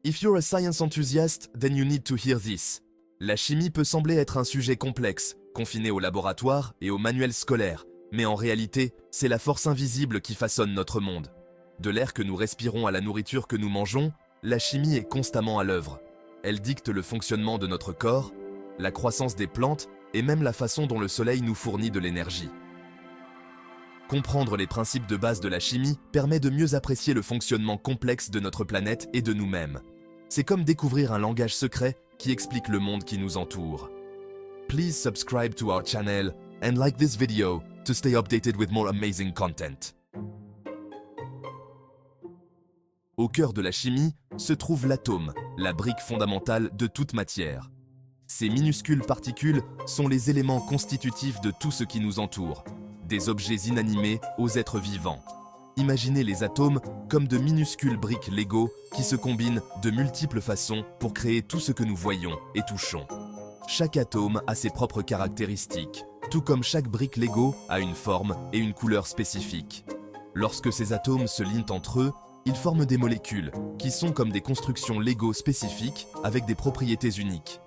If you're a science enthusiast, then you need to hear this. La chimie peut sembler être un sujet complexe, confiné au laboratoire et au manuel scolaire, mais en réalité, c'est la force invisible qui façonne notre monde. De l'air que nous respirons à la nourriture que nous mangeons, la chimie est constamment à l'œuvre. Elle dicte le fonctionnement de notre corps, la croissance des plantes et même la façon dont le soleil nous fournit de l'énergie. Comprendre les principes de base de la chimie permet de mieux apprécier le fonctionnement complexe de notre planète et de nous-mêmes. C'est comme découvrir un langage secret qui explique le monde qui nous entoure. Please subscribe to our channel and like this video to stay updated with more amazing content. Au cœur de la chimie se trouve l'atome, la brique fondamentale de toute matière. Ces minuscules particules sont les éléments constitutifs de tout ce qui nous entoure, des objets inanimés aux êtres vivants. Imaginez les atomes comme de minuscules briques Lego qui se combinent de multiples façons pour créer tout ce que nous voyons et touchons. Chaque atome a ses propres caractéristiques, tout comme chaque brique Lego a une forme et une couleur spécifiques. Lorsque ces atomes se lient entre eux, ils forment des molécules qui sont comme des constructions Lego spécifiques avec des propriétés uniques.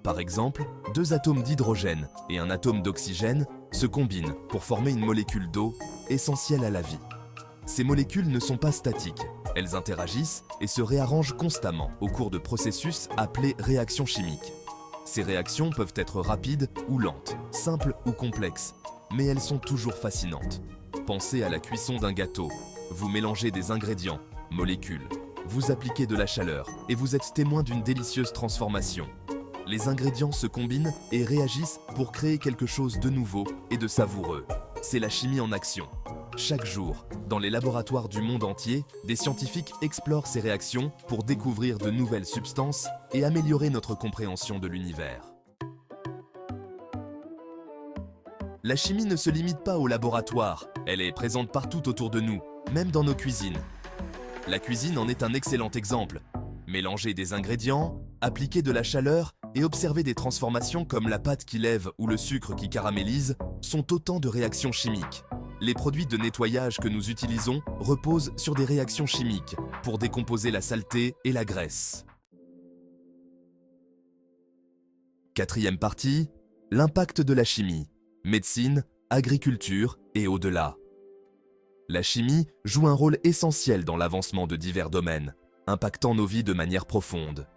Par exemple, deux atomes d'hydrogène et un atome d'oxygène se combinent pour former une molécule d'eau essentielle à la vie. Ces molécules ne sont pas statiques, elles interagissent et se réarrangent constamment au cours de processus appelés réactions chimiques. Ces réactions peuvent être rapides ou lentes, simples ou complexes, mais elles sont toujours fascinantes. Pensez à la cuisson d'un gâteau. Vous mélangez des ingrédients, molécules, vous appliquez de la chaleur et vous êtes témoin d'une délicieuse transformation. Les ingrédients se combinent et réagissent pour créer quelque chose de nouveau et de savoureux. C'est la chimie en action. Chaque jour, dans les laboratoires du monde entier, des scientifiques explorent ces réactions pour découvrir de nouvelles substances et améliorer notre compréhension de l'univers. La chimie ne se limite pas au laboratoire, elle est présente partout autour de nous, même dans nos cuisines. La cuisine en est un excellent exemple. Mélanger des ingrédients, appliquer de la chaleur et observer des transformations comme la pâte qui lève ou le sucre qui caramélise sont autant de réactions chimiques. Les produits de nettoyage que nous utilisons reposent sur des réactions chimiques pour décomposer la saleté et la graisse. Quatrième partie, l'impact de la chimie, médecine, agriculture et au-delà. La chimie joue un rôle essentiel dans l'avancement de divers domaines, impactant nos vies de manière profonde.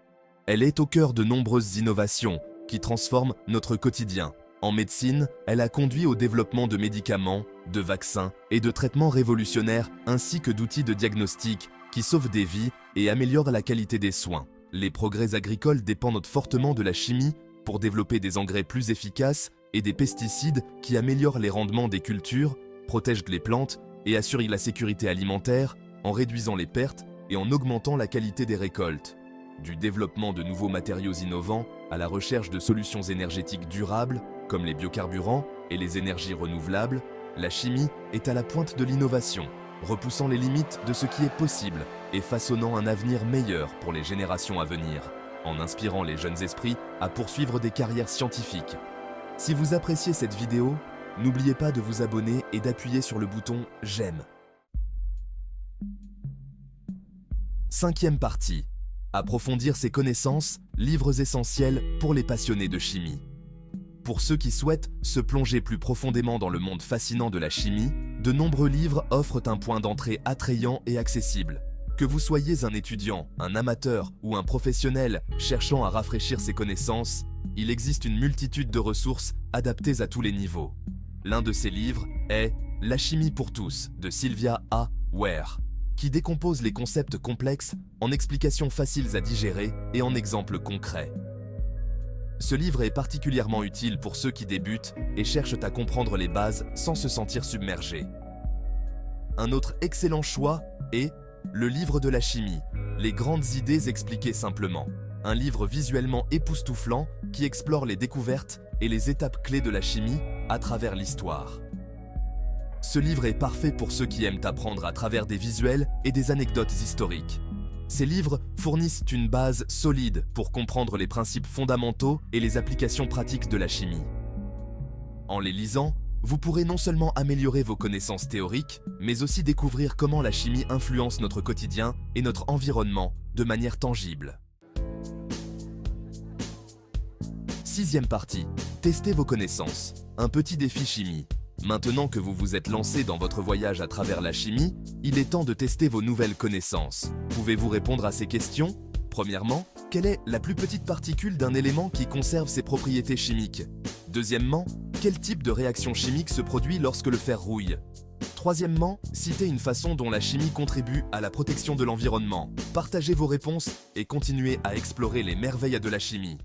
Elle est au cœur de nombreuses innovations qui transforment notre quotidien. En médecine, elle a conduit au développement de médicaments, de vaccins et de traitements révolutionnaires ainsi que d'outils de diagnostic qui sauvent des vies et améliorent la qualité des soins. Les progrès agricoles dépendent fortement de la chimie pour développer des engrais plus efficaces et des pesticides qui améliorent les rendements des cultures, protègent les plantes et assurent la sécurité alimentaire en réduisant les pertes et en augmentant la qualité des récoltes. Du développement de nouveaux matériaux innovants à la recherche de solutions énergétiques durables, comme les biocarburants et les énergies renouvelables, la chimie est à la pointe de l'innovation, repoussant les limites de ce qui est possible et façonnant un avenir meilleur pour les générations à venir, en inspirant les jeunes esprits à poursuivre des carrières scientifiques. Si vous appréciez cette vidéo, n'oubliez pas de vous abonner et d'appuyer sur le bouton « J'aime ». Cinquième partie. Approfondir ses connaissances, livres essentiels pour les passionnés de chimie. Pour ceux qui souhaitent se plonger plus profondément dans le monde fascinant de la chimie, de nombreux livres offrent un point d'entrée attrayant et accessible. Que vous soyez un étudiant, un amateur ou un professionnel cherchant à rafraîchir ses connaissances, il existe une multitude de ressources adaptées à tous les niveaux. L'un de ces livres est « La chimie pour tous » de Sylvia A. Ware, qui décompose les concepts complexes en explications faciles à digérer et en exemples concrets. Ce livre est particulièrement utile pour ceux qui débutent et cherchent à comprendre les bases sans se sentir submergés. Un autre excellent choix est Le livre de la chimie, les grandes idées expliquées simplement. Un livre visuellement époustouflant qui explore les découvertes et les étapes clés de la chimie à travers l'histoire. Ce livre est parfait pour ceux qui aiment apprendre à travers des visuels et des anecdotes historiques. Ces livres fournissent une base solide pour comprendre les principes fondamentaux et les applications pratiques de la chimie. En les lisant, vous pourrez non seulement améliorer vos connaissances théoriques, mais aussi découvrir comment la chimie influence notre quotidien et notre environnement de manière tangible. Sixième partie, testez vos connaissances. Un petit défi chimie. Maintenant que vous vous êtes lancé dans votre voyage à travers la chimie, il est temps de tester vos nouvelles connaissances. Pouvez-vous répondre à ces questions? Premièrement, quelle est la plus petite particule d'un élément qui conserve ses propriétés chimiques? Deuxièmement, quel type de réaction chimique se produit lorsque le fer rouille? Troisièmement, citez une façon dont la chimie contribue à la protection de l'environnement. Partagez vos réponses et continuez à explorer les merveilles de la chimie.